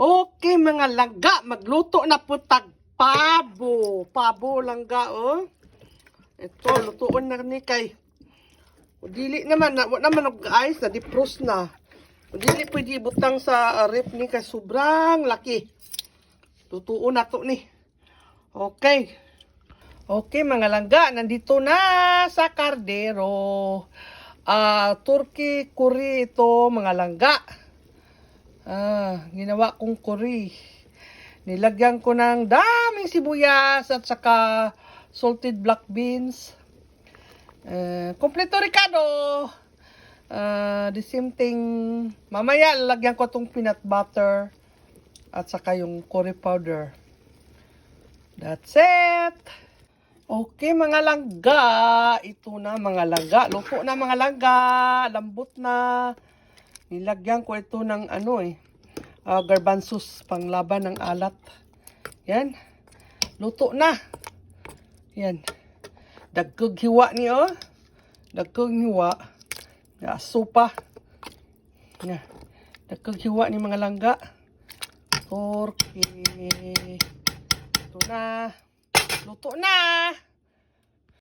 Okay, mga langga, magluto na po tag pabo. Pabo langga, oh. Ito, lutuon na ni kay. O, dili naman, naman og guys, na defrost na. O, dili pwede butang sa ref ni kay sobrang laki. Lutuon na to ni. Okay. Okay, mga langga, nandito na sa kardero. Turkey curry ito, mga langga. Ginawa kong curry. Nilagyan ko ng daming sibuyas at saka salted black beans. Kompleto ricado. The same thing. Mamaya lalagyan ko itong peanut butter at saka yung curry powder. That's it. Okay, mga langga. Ito na, mga langga. Luto na, mga langga. Lambot na. Nilagyan ko ito ng garbanzos panglaban ng alat. Yan. Luto na. Yan. Dagkog hiwa niyo. Dagkog hiwa. Sopa. Yan. Dagkog hiwa ni mga langga. Turkey. Ito na. Luto na.